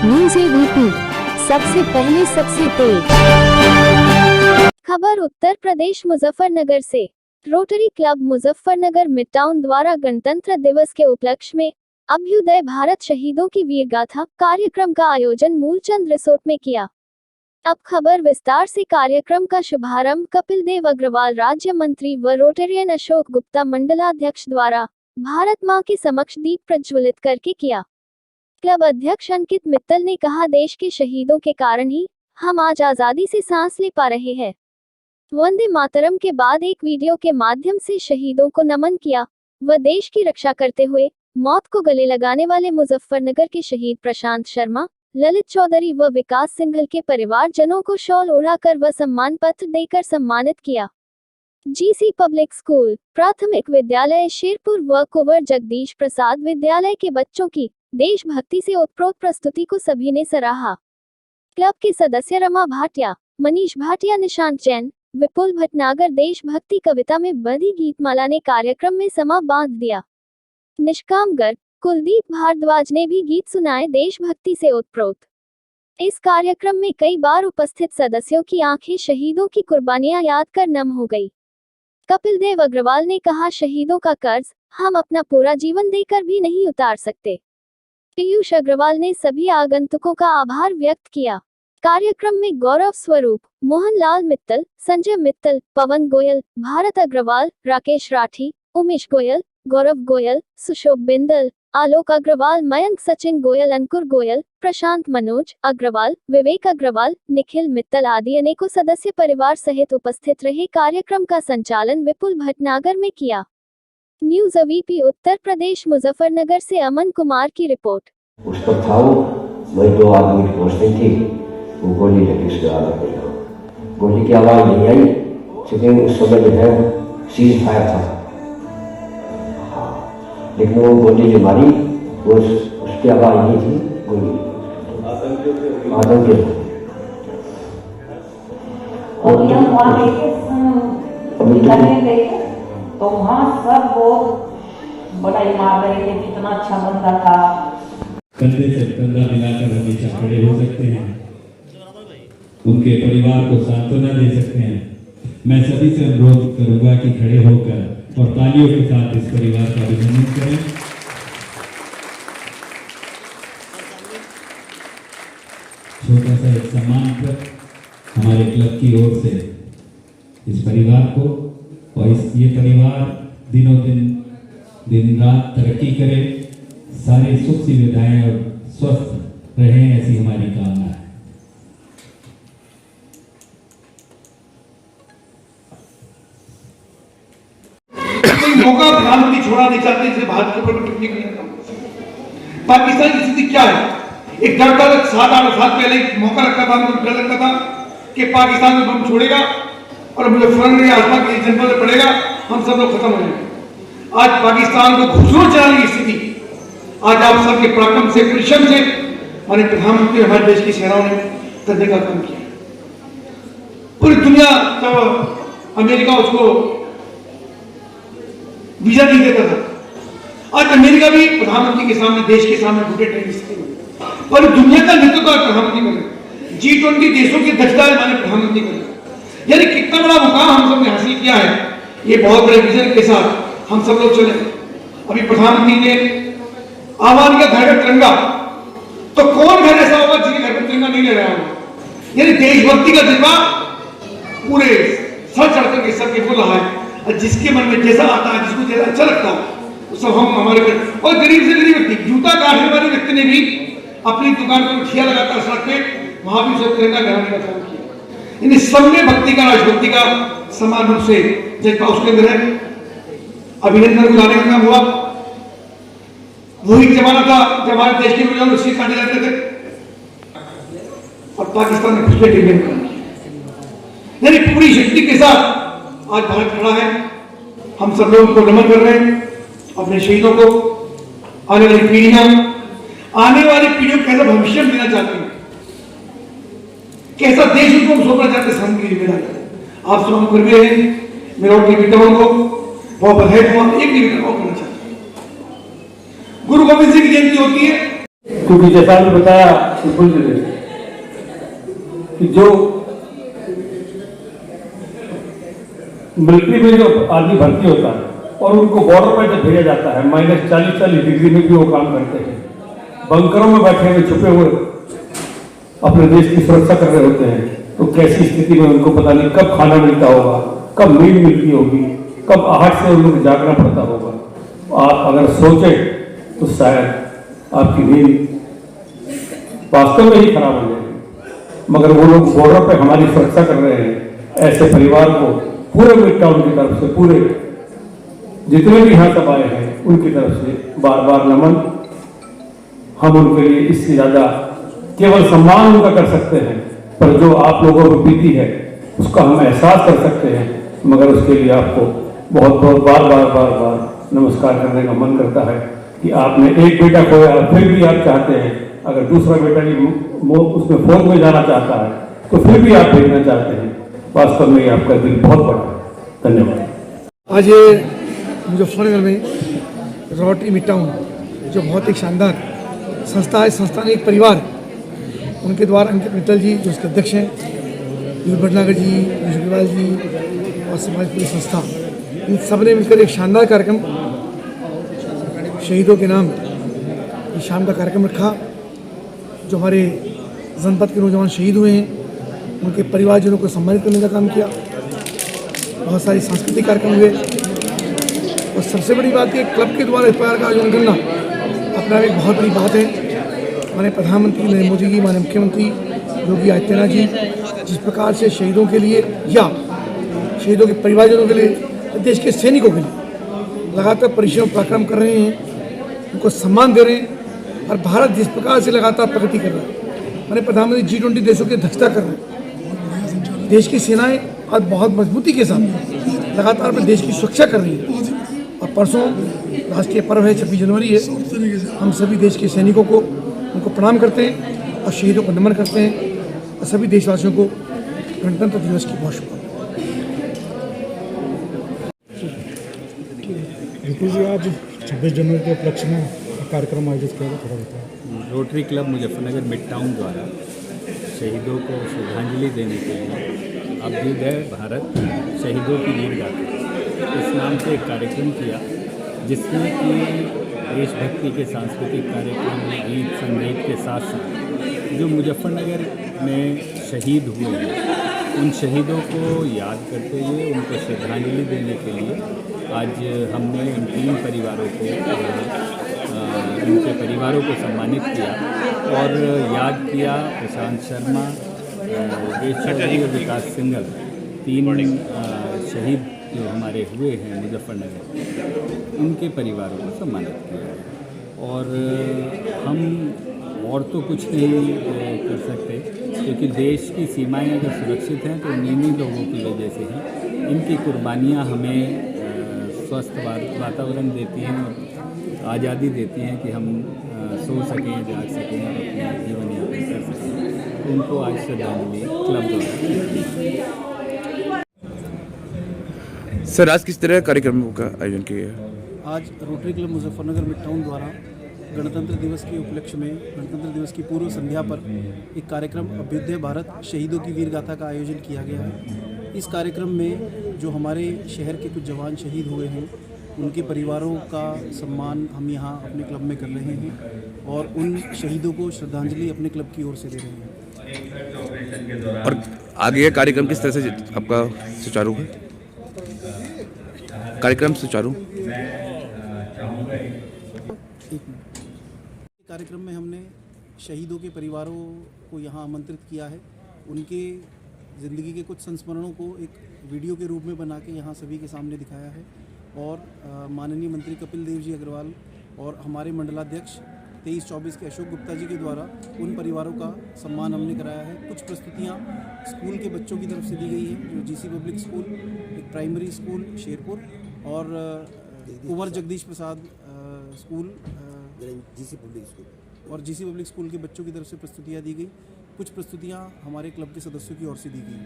News ABP, सबसे पहले सबसे तेज खबर उत्तर प्रदेश मुजफ्फरनगर से। रोटरी क्लब मुजफ्फरनगर मिडटाउन द्वारा गणतंत्र दिवस के उपलक्ष्य में अभ्युदय भारत शहीदों की वीर गाथा कार्यक्रम का आयोजन मूलचंद रिसोर्ट में किया। अब खबर विस्तार से। कार्यक्रम का शुभारंभ कपिल देव अग्रवाल राज्य मंत्री व रोटेरियन अशोक गुप्ता मंडलाध्यक्ष द्वारा भारत मां के समक्ष दीप प्रज्वलित करके किया। क्लब अध्यक्ष अंकित मित्तल ने कहा, देश के शहीदों के कारण ही हम आज आजादी से सांस ले पा रहे हैं। वंदे मातरम के बाद एक वीडियो के माध्यम से शहीदों को नमन किया व देश की रक्षा करते हुए मौत को गले लगाने वाले मुजफ्फरनगर के शहीद प्रशांत शर्मा, ललित चौधरी व विकास सिंघल के परिवारजनों को शॉल ओढ़ाकर व सम्मान पत्र देकर सम्मानित किया। जीसी पब्लिक स्कूल प्राथमिक विद्यालय शेरपुर व कुंवर जगदीश प्रसाद विद्यालय के बच्चों की देशभक्ति से ओतप्रोत प्रस्तुति को सभी ने सराहा। क्लब के सदस्य रमा भाटिया, मनीष भाटिया, निशांत जैन, विपुल भटनागर देशभक्ति कविता में बधी गीतमाला ने कार्यक्रम में समा बांध दिया। निष्काम गर्ग, कुलदीप भारद्वाज ने भी गीत सुनाए देशभक्ति से ओतप्रोत। इस कार्यक्रम में कई बार उपस्थित सदस्यों की आंखें शहीदों की कुर्बानियां याद कर नम हो गई। कपिल देव अग्रवाल ने कहा, शहीदों का कर्ज हम अपना पूरा जीवन देकर भी नहीं उतार सकते। पीयूष अग्रवाल ने सभी आगंतुकों का आभार व्यक्त किया। कार्यक्रम में गौरव स्वरूप, मोहनलाल मित्तल, संजय मित्तल, पवन गोयल, भारत अग्रवाल, राकेश राठी, उमेश गोयल, गौरव गोयल, सुशोभ बिंदल, आलोक अग्रवाल, मयंक, सचिन गोयल, अंकुर गोयल, प्रशांत, मनोज अग्रवाल, विवेक अग्रवाल, निखिल मित्तल आदि अनेकों सदस्य परिवार सहित उपस्थित रहे। कार्यक्रम का संचालन विपुल भटनागर में किया। न्यूज़ एबीपी उत्तर प्रदेश मुजफ्फरनगर से अमन कुमार की रिपोर्ट। उस पर था वही दो आदमी की पोस्टिंग थी, वो गोली लगी उसके आगे को। गोली की आवाज नहीं आई, लेकिन उस समय जो है सीज फायर था। लेकिन वो गोली जो मारी वो उसकी आवाज नहीं थी, गोली आतंकी थे। और हम वहाँ देखे तो वहाँ सब लोग बड़ाई मार रहे थे, कितना अच्छा बंदा था। कंधे से कंधा मिलाकर हमेशा खड़े हो सकते हैं, उनके परिवार को सांत्वना दे सकते हैं। मैं सभी से अनुरोध करूंगा कि खड़े होकर और तालियों के साथ इस परिवार का अभिनंदन करें। छोटा सा एक सम्मान पत्र हमारे क्लब की ओर से इस परिवार को, और ये परिवार दिनों दिन रात तरक्की करे, सारी सुख सुविधाएं और स्वस्थ रहें, ऐसी हमारी कामना है। कोई मौका प्रधानमंत्री छोड़ा नहीं चाहते, इसे भारत के ऊपर टिप्पणी करने का। पाकिस्तान की स्थिति क्या है? एक डर था, 7-8 साल पहले एक मौका रखा था, मुझे डर लगता था कि पाकिस्तान में बम छोड़ेगा और मुजफ्फरनगर आसपास के जनपद में पड़ेगा, हम सब लोग खत्म हो जाएंगे। आज पाकिस्तान को घुसरों चलाने की स्थिति आज आप सबके पराक्रम से, परिश्रम से हमारे प्रधानमंत्री, हमारे देश की सेनाओं ने करने का काम किया। पूरी दुनिया का अमेरिका उसको वीजा नहीं देता था, आज अमेरिका भी प्रधानमंत्री के सामने, देश के सामने घुटे टेक स्थिति में, और दुनिया का नेतृत्व प्रधानमंत्री कर रहे। G20 देशों की अध्यक्षता हमारे प्रधानमंत्री कर रहे। यानी कितना बड़ा मुकाम हम सब ने हासिल किया है। ये बहुत बड़े विजन के साथ हम सब लोग चले। अभी प्रधानमंत्री ने आह्वान किया घर में तिरंगा, तो कौन घर ऐसा होगा जिसके घर में तिरंगा नहीं ले रहा होगा? यानी देशभक्ति का जज्बा पूरे सर चढ़ करके सबके बोल रहा है, और जिसके मन में जैसा आता है, जिसको जैसा अच्छा लगता है, वो सब हम हमारे घर। और गरीब से गरीब व्यक्ति, जूता काटने वाले व्यक्ति ने भी अपनी दुकान पर ठिया लगाकर सड़क पे वहां भी सब तिरंगा लगाने का काम किया। इन सबने भक्ति का, राजभक्ति का समान रूप से जज्बा उसके अंदर है। अभिनंदन गुजारने का काम हुआ। वही जमाना था जब हमारे देश के लोग रस्सी काटे जाते थे और पाकिस्तान ने घुसपैठ का काम किया। यानी पूरी शक्ति के साथ आज भारत खड़ा है। हम सब लोगों को नमन कर रहे हैं, अपने शहीदों को। आने वाली पीढ़ियों को कैसा भविष्य देना चाहते हैं, कैसा देश उनको सौंपना चाहते हैं, हम की जिम्मेदारी आप सब हम कर रहे हैं। मेरा और बेटाओं को बहुत बधाई दूंगा। एक निवेदन और करना चाहता हूं, गुरु गोविंद सिंह की जयंती होती है, क्योंकि जैसा आपने बताया विपुल जी ने कि जो मिलिट्री में जो आदमी भर्ती होता है और उनको बॉर्डर पर जब भेजा जाता है -40 डिग्री में भी वो काम करते हैं, बंकरों में बैठे हुए छुपे हुए अपने देश की सुरक्षा कर रहे होते हैं, तो कैसी स्थिति में उनको पता नहीं कब खाना मिलता होगा, कब नींद मिलती होगी, कब आहट से उनको जागना पड़ता होगा। आप अगर सोचें तो शायद आपकी नींद वास्तव में ही खराब हो जाएगी। मगर वो लोग बॉर्डर पे हमारी सुरक्षा कर रहे हैं। ऐसे परिवार को पूरे मिड टाउन की तरफ से, पूरे जितने भी यहाँ तक आए हैं उनकी तरफ से बार बार नमन। हम उनके लिए इससे ज्यादा केवल सम्मान उनका कर सकते हैं, पर जो आप लोगों को बीती है उसका हम एहसास कर सकते हैं। मगर उसके लिए आपको बहुत बहुत बार नमस्कार करने का मन करता है कि आपने एक बेटा खोया, फिर भी आप चाहते हैं अगर दूसरा बेटा भी उसमें फौज में जाना चाहता है तो फिर भी आप भेजना चाहते हैं। वास्तव में आपका दिल बहुत बड़ा है। धन्यवाद। आज मुजफ्फरनगर में रोटरी मिड टाउन जो बहुत एक शानदार संस्था है, संस्थान एक परिवार, उनके द्वारा अंकित मित्तल जी जो उसके अध्यक्ष हैं, यूथ भटनागर जी, अग्रवाल जी और समाज पूरी संस्था, इन सब ने मिलकर एक शानदार कार्यक्रम शहीदों के नाम ये शाम का कार्यक्रम रखा। जो हमारे जनपद के नौजवान शहीद हुए हैं उनके परिवारजनों को सम्मानित करने का काम किया। बहुत सारी सांस्कृतिक कार्यक्रम हुए और सबसे बड़ी बात ये क्लब के द्वारा इस प्रकार का आयोजन करना अपना एक बहुत बड़ी बात है। हमारे प्रधानमंत्री नरेंद्र मोदी जी, हमारे मुख्यमंत्री योगी आदित्यनाथ जी जिस प्रकार से शहीदों के लिए या शहीदों के परिवारजनों के लिए, देश के सैनिकों के लिए लगातार परिश्रम पराक्रम कर रहे हैं, उनको सम्मान दे रहे हैं और भारत जिस प्रकार से लगातार प्रगति कर रहा है, हमारे प्रधानमंत्री G20 देशों की अध्यक्षता कर रहे हैं। देश की सेनाएं आज बहुत मजबूती के साथ लगातार अपने देश की सुरक्षा कर रही है। और परसों राष्ट्रीय पर्व है, 26 जनवरी है। हम सभी देश के सैनिकों को उनको प्रणाम करते हैं और शहीदों को नमन करते हैं और सभी देशवासियों को गणतंत्र दिवस की बहुत शुभकामनाएं। बिल्कुल जी, आज 26 जनवरी के उपलक्ष्य में कार्यक्रम आयोजित किया गया, थोड़ा बताएं। Rotary club Muzaffarnagar mid town द्वारा शहीदों को श्रद्धांजलि देने के लिए अभ्युदय भारत शहीदों की वीर गाथा इस नाम से एक कार्यक्रम किया, जिसमें कि देशभक्ति के सांस्कृतिक कार्यक्रम, गीत संगीत के साथ साथ जो मुजफ्फरनगर में शहीद हुए हैं उन शहीदों को याद करते हुए उनको श्रद्धांजलि देने के लिए आज हमने इन 3 परिवारों को उनके परिवारों को सम्मानित किया और याद किया प्रशांत शर्मा, योगेश चौधरी और विकास सिंघल, 3 शहीद जो हमारे हुए हैं मुजफ्फरनगर, उनके परिवारों को सम्मानित किया। और हम और तो कुछ नहीं कर सकते, क्योंकि देश की सीमाएं अगर सुरक्षित हैं तो इन्हीं लोगों की वजह से हैं। इनकी कुर्बानियाँ हमें स्वस्थ वातावरण देती हैं और आज़ादी देती हैं कि हम सो सकें, जाग सकें और अपना जीवन यापन कर सकें। उनको आज श्रद्धांजलि क्लब द्वारा। सर, आज किस तरह कार्यक्रमों का आयोजन किया गया? आज rotary club Muzaffarnagar mid town द्वारा गणतंत्र दिवस के उपलक्ष्य में गणतंत्र दिवस की पूर्व संध्या पर एक कार्यक्रम अभ्युदय भारत शहीदों की वीर गाथा का आयोजन किया गया है। इस कार्यक्रम में जो हमारे शहर के कुछ जवान शहीद हुए हैं उनके परिवारों का सम्मान हम यहाँ अपने क्लब में कर रहे हैं और उन शहीदों को श्रद्धांजलि अपने क्लब की ओर से दे रहे हैं। और आगे का कार्यक्रम किस तरह से आपका सुचारू है? कार्यक्रम सुचारू कार्यक्रम में हमने शहीदों के परिवारों को यहाँ आमंत्रित किया है। उनके ज़िंदगी के कुछ संस्मरणों को एक वीडियो के रूप में बना के यहाँ सभी के सामने दिखाया है और माननीय मंत्री कपिल देव जी अग्रवाल और हमारे मंडलाध्यक्ष 23-24 के अशोक गुप्ता जी के द्वारा उन परिवारों का सम्मान हमने कराया है। कुछ प्रस्तुतियाँ स्कूल के बच्चों की तरफ से दी गई हैं, जो GC पब्लिक स्कूल, एक प्राइमरी स्कूल शेरपुर और कुंवर Jagdish Prasad school GC public school के बच्चों की तरफ से प्रस्तुतियाँ दी गई। कुछ प्रस्तुतियाँ हमारे क्लब के सदस्यों की ओर से दी गई।